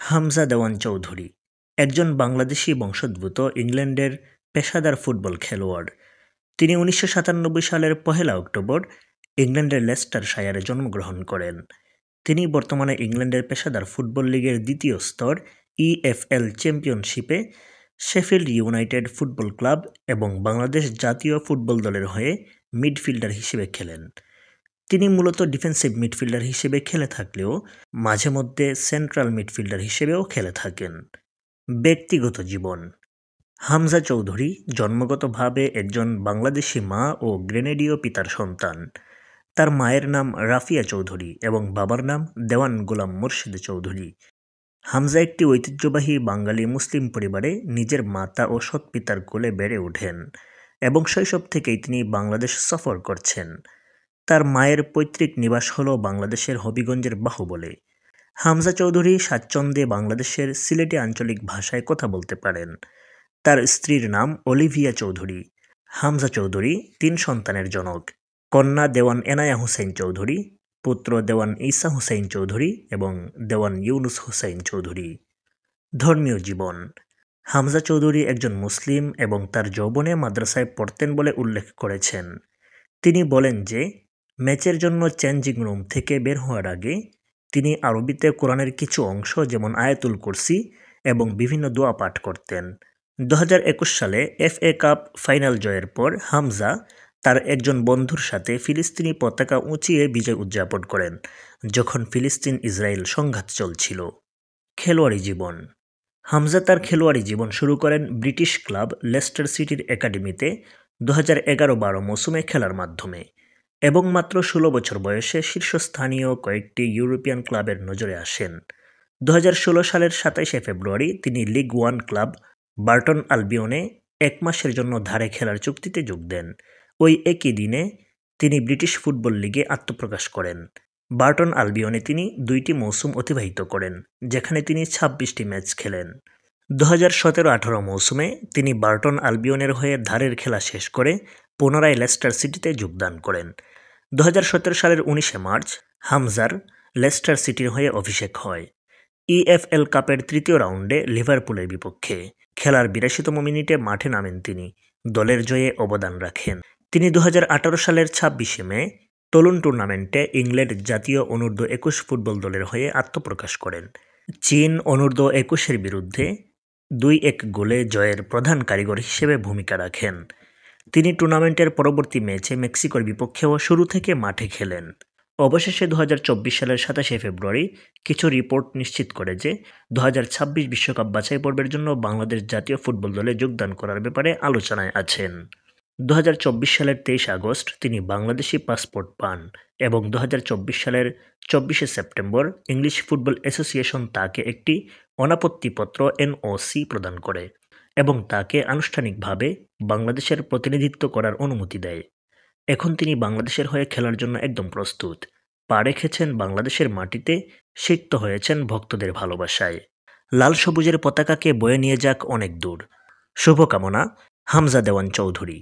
হামজা দেওয়ান চৌধুরী একজন বাংলাদেশি বংশোদ্ভূত ইংল্যান্ডের পেশাদার ফুটবল খেলোয়াড়। তিনি ১৯৯৭ সালের ১ অক্টোবর ইংল্যান্ডের লেস্টারশায়ারে জন্মগ্রহণ করেন। তিনি বর্তমানে ইংল্যান্ডের পেশাদার ফুটবল লীগের দ্বিতীয় স্তর EFL চ্যাম্পিয়নশিপে শেফিল্ড ইউনাইটেড ফুটবল ক্লাব এবং বাংলাদেশ জাতীয় ফুটবল দলের হয়ে মিডফিল্ডার হিসেবে খেলেন। তিনি মূলত ডিফেন্সিভ মিডফিল্ডার হিসেবে খেলে থাকলেও মাঝে মধ্যে সেন্ট্রাল মিডফিল্ডার হিসেবেও খেলে থাকেন। ব্যক্তিগত জীবন: হামজা চৌধুরী জন্মগতভাবে একজন বাংলাদেশি মা ও গ্রেনেডীয় পিতার সন্তান। তার মায়ের নাম রাফিয়া চৌধুরী এবং বাবার নাম দেওয়ান গোলাম মুর্শিদ চৌধুরী। হামজা একটি ঐতিহ্যবাহী বাঙালি মুসলিম পরিবারে নিজের মাতা ও সৎ পিতার কোলে বেড়ে ওঠেন এবং শৈশব থেকেই তিনি বাংলাদেশ সফর করছেন। তার মায়ের পৈতৃক নিবাস হল বাংলাদেশের হবিগঞ্জের বাহুবলে। হামজা চৌধুরী স্বাচ্ছন্দ্যে বাংলাদেশের সিলেটি আঞ্চলিক ভাষায় কথা বলতে পারেন। তার স্ত্রীর নাম অলিভিয়া চৌধুরী। হামজা চৌধুরী ৩ সন্তানের জনক: কন্যা দেওয়ান এনায়া হুসাইন চৌধুরী, পুত্র দেওয়ান ঈসা হুসাইন চৌধুরী এবং দেওয়ান ইউনুস হুসাইন চৌধুরী। ধর্মীয় জীবন: হামজা চৌধুরী একজন মুসলিম এবং তার যৌবনে মাদ্রাসায় পড়তেন বলে উল্লেখ করেছেন। তিনি বলেন যে ম্যাচের জন্য চেঞ্জিং রুম থেকে বের হওয়ার আগে তিনি আরবিতে কোরআনের কিছু অংশ যেমন আয়াতুল কুরসি এবং বিভিন্ন দোয়া পাঠ করতেন। ২০২১ সালে FA কাপ ফাইনাল জয়ের পর হামজা তার একজন বন্ধুর সাথে ফিলিস্তিনি পতাকা উঁচিয়ে বিজয় উদযাপন করেন যখন ফিলিস্তিন ইসরায়েল সংঘাত চলছিল। খেলোয়াড়ি জীবন: হামজা তার খেলোয়াড়ি জীবন শুরু করেন ব্রিটিশ ক্লাব লেস্টার সিটির একাডেমিতে ২০১১-১২ মৌসুমে খেলার মাধ্যমে এবং মাত্র ১৬ বছর বয়সে শীর্ষস্থানীয় কয়েকটি ইউরোপিয়ান ক্লাবের নজরে আসেন। ২০১৬ সালের ২৭শে ফেব্রুয়ারি তিনি লিগ ওয়ান ক্লাব বার্টন আলবিয়নে ১ মাসের জন্য ধারে খেলার চুক্তিতে যোগ দেন। ওই একই দিনে তিনি ব্রিটিশ ফুটবল লিগে আত্মপ্রকাশ করেন। বার্টন আলবিয়নে তিনি ২টি মৌসুম অতিবাহিত করেন, যেখানে তিনি ২৬টি ম্যাচ খেলেন। ২০১৭-১৮ মৌসুমে তিনি বার্টন আলবিয়নের হয়ে ধারের খেলা শেষ করে পুনরায় লেস্টার সিটিতে যোগদান করেন। ২০১৭ সালের ১৯শে মার্চ হামজার লেস্টার সিটির হয়ে অভিষেক হয়। EFL কাপের তৃতীয় রাউন্ডে লিভারপুলের বিপক্ষে খেলার ৮২তম মিনিটে মাঠে নামেন তিনি। দলের জয়ে অবদান রাখেন। তিনি ২০১৮ সালের ২৬শে মে টলুন টুর্নামেন্টে ইংল্যান্ড জাতীয় অনূর্ধ্ব-২১ ফুটবল দলের হয়ে আত্মপ্রকাশ করেন। চীন অনূর্ধ্ব-২১-এর বিরুদ্ধে ২-১ গোলে জয়ের প্রধান কারিগর হিসেবে ভূমিকা রাখেন। তিনি টুর্নামেন্টের পরবর্তী ম্যাচে মেক্সিকোর বিপক্ষেও শুরু থেকে মাঠে খেলেন। অবশেষে ২০২৪ সালের ২৭শে ফেব্রুয়ারি কিছু রিপোর্ট নিশ্চিত করে যে ২০২৬ বিশ্বকাপ বাছাই পর্বের জন্য বাংলাদেশ জাতীয় ফুটবল দলে যোগদান করার ব্যাপারে আলোচনায় আছেন। ২০২৪ সালের ২৩ আগস্ট তিনি বাংলাদেশি পাসপোর্ট পান এবং ২০২৪ সালের ২৪শে সেপ্টেম্বর ইংলিশ ফুটবল অ্যাসোসিয়েশন তাকে একটি অনাপত্তিপত্র NOC প্রদান করে এবং তাকে আনুষ্ঠানিকভাবে বাংলাদেশের প্রতিনিধিত্ব করার অনুমতি দেয়। এখন তিনি বাংলাদেশের হয়ে খেলার জন্য একদম প্রস্তুত। পা রেখেছেন বাংলাদেশের মাটিতে, সিক্ত হয়েছেন ভক্তদের ভালোবাসায়। লাল সবুজের পতাকাকে বয়ে নিয়ে যাক অনেক দূর। শুভকামনা, হামজা দেওয়ান চৌধুরী।